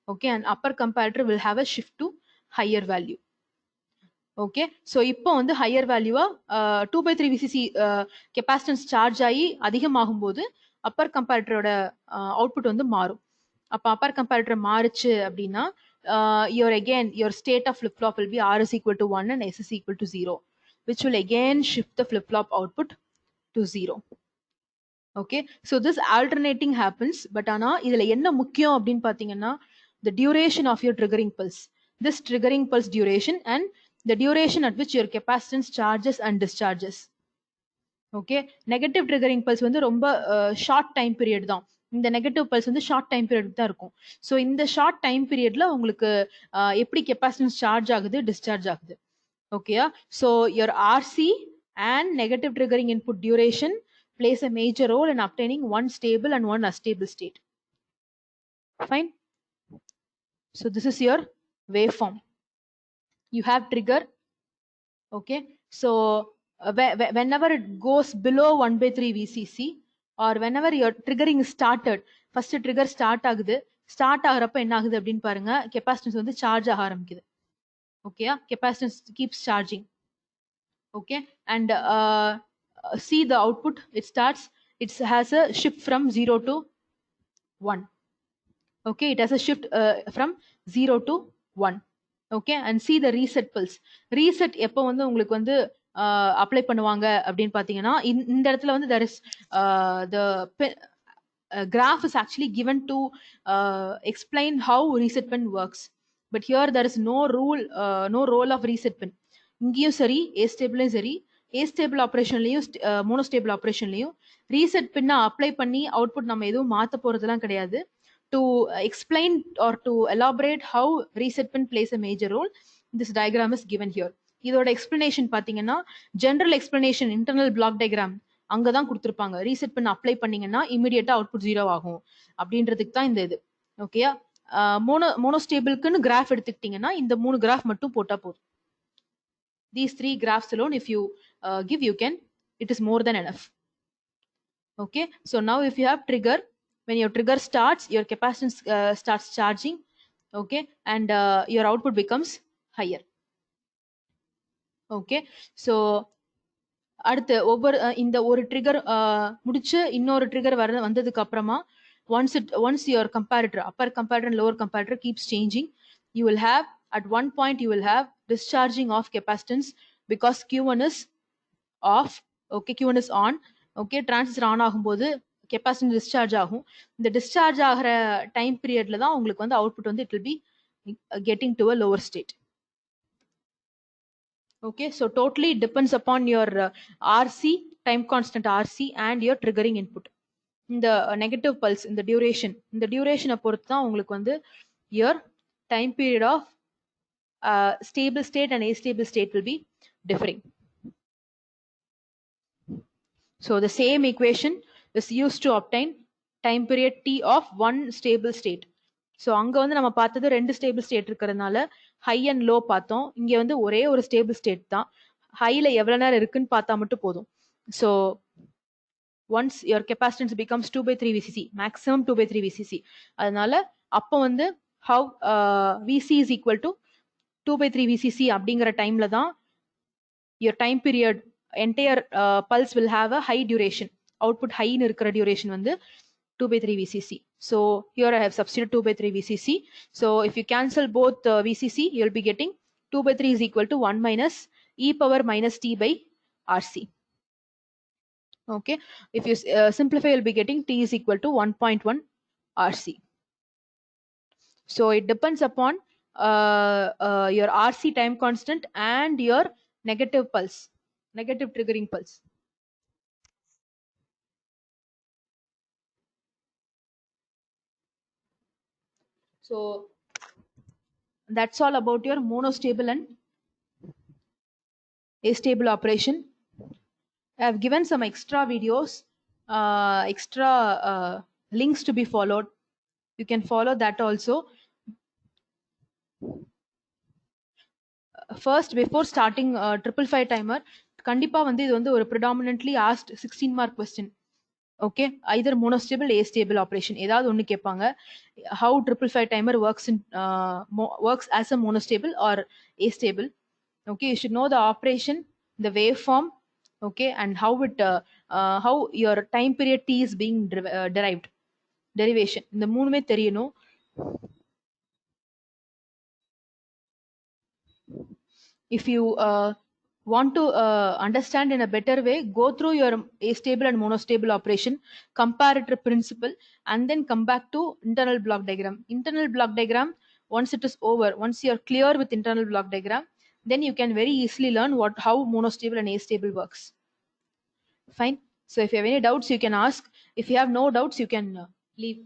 Okay, and upper comparator will have a shift to higher value. Okay, so இப்போ வந்து higher வேல்யூவா 2/3 விசிசி capacitance charge ஆகி அதிகமாகும் போது Appar கம்பேரட்டரோட output வந்து மாறும். அப்போ Appar comparator மாறுச்சு அப்படின்னா your state of flip flop will be R is equal to 1 and S is equal to 0, which will again shift the flip flop output to 0. Okay, so this alternating happens, but ஆனா இதுல என்ன முக்கியம் அப்படின்னு பாத்தீங்கன்னா the duration of your triggering pulse, this triggering pulse duration and the duration at which your capacitance charges and discharges. Okay, negative triggering pulse வந்து ரொம்ப short time period தான். இந்த நெகட்டிவ் பல்ஸ் வந்து ஷார்ட் டைம் பீரியட் தான் இருக்கும். So இந்த short time பீரியட்ல உங்களுக்கு எப்படி கெப்பாசிட்டன்ஸ் சார்ஜ் ஆகுது டிஸ்சார்ஜ் ஆகுது. ஓகேயா, so your RC and negative triggering input duration plays a major role in obtaining one stable and one unstable state. Fine. So this is your waveform. You have trigger. Okay, so whenever it goes below 1/3 VCC or whenever your triggering is started, first trigger start ஆகுது, start ஆகிறப்ப என்ன ஆகுது அப்படின்னு பாருங்க, capacitance வந்து charge ஆக ஆரம்பிக்குது. Okay, capacitance keeps charging. Okay, and see the output, it has a shift from 0 to 1. Okay, it has a shift from 0 to 1. Okay, and see the reset pulse. Reset எப்போ வந்து உங்களுக்கு வந்து apply பண்ணுவாங்க அப்படின்னு பாத்தீங்கன்னா இந்த இடத்துல வந்து there is the graph is actually given to explain how reset pin works, but here there is no role of reset pin. இங்கேயும் சரி ஏஸ்டேபிளையும் சரி, ஏஸ்டேபிள் ஆப்ரேஷன்லையும் மோனோஸ்டேபிள் ஆப்ரேஷன்லையும் ரீசெட் பின்ன அப்ளை பண்ணி அவுட்புட் நம்ம எதுவும் மாற்ற போறதுலாம் கிடையாது. To explain or to elaborate how reset pin plays a major role, this diagram is given here. இதோட எக்ஸ்பிளனேஷன் பாத்தீங்கன்னா general explanation internal block diagram அங்கதான் கொடுத்துருப்பாங்க. ரீசெட் பின் அப்ளை பண்ணீங்கன்னா இமீடியட்டா அவுட்புட் 0 ஆகும் அப்படின்றதுக்கு தான் இந்த இது. ஓகேயா, மோனோஸ்டேபிளுக்குன்னு கிராஃப் எடுத்துக்கிட்டீங்கன்னா இந்த 3 கிராஃப் மட்டும் போட்டா போதும். These 3 graphs alone, if you give, it is more than enough. Okay, so now if you have trigger, when your trigger starts, your capacitance starts charging. Okay, and your output becomes higher. Okay, so அடுத்து ஒவ்வொரு இந்த ஒரு trigger முடிச்சு இன்னொரு trigger வந்ததுக்கு அப்புறமா once your comparator, upper comparator and lower comparator keeps changing, you will have at one point you will have discharging of capacitance because Q1 is off. Okay, Q1 is on. Okay, transistor on ஆகும்போது capacitance discharge ஆகும். இந்த discharge ஆகிற time பீரியட்ல தான் உங்களுக்கு வந்து output வந்து it will be getting to a lower state. Okay, so totally depends upon your RC, time constant RC and your triggering input. இந்த நெகட்டிவ் பல்ஸ் இந்த டியூரேஷனை பொறுத்து தான் உங்களுக்கு வந்து your time period of stable state and astable state will be differing. So the same equation is used to obtain time period T of one stable state. So அங்க வந்து நம்ம பார்த்தது 2 ஸ்டேபிள் ஸ்டேட் இருக்கிறதுனால ஹை அண்ட் லோ பார்த்தோம். இங்க வந்து ஒரே ஒரு ஸ்டேபிள் ஸ்டேட் தான். ஹைல எவ்வளவு நேரம் இருக்குன்னு பார்த்தா மட்டும் போதும். So once your capacitance becomes 2/3 VCC, maximum 2/3 VCC, அதனால அப்போ வந்து how VC is equal to 2/3 VCC அப்படிங்கிற டைம்ல தான் your time period entire pulse will have a high duration. Output high ன்னு இருக்கிற duration வந்து 2/3 VCC. So here I have substituted 2/3 VCC. So if you cancel both VCC, you'll be getting 2/3 is equal to 1 minus e power minus t by RC. Okay, if you simplify, you'll be getting t is equal to 1.1 RC. So it depends upon your RC time constant and your negative pulse, negative triggering pulse. So that's all about your monostable and astable operation. I have given some extra videos, extra links to be followed. You can follow that also. First, before starting triple five timer, கண்டிப்பா வந்து இது வந்து ஒரு predominantly asked 16 mark question. Okay, either monostable astable operation ஏதாவது ஒன்னு கேட்பாங்க. How triple five timer works as a monostable or astable. Okay, you should know the operation, the waveform, okay, and how your time period t is being derived, derivation, இந்த மூணுமே தெரியணும். If you want to understand in a better way, go through your astable and monostable operation, comparator principle, and then come back to internal block diagram. Internal block diagram, once it is over, once you are clear with internal block diagram, then you can very easily learn how monostable and astable works. Fine. So if you have any doubts, you can ask. If you have no doubts, you can leave.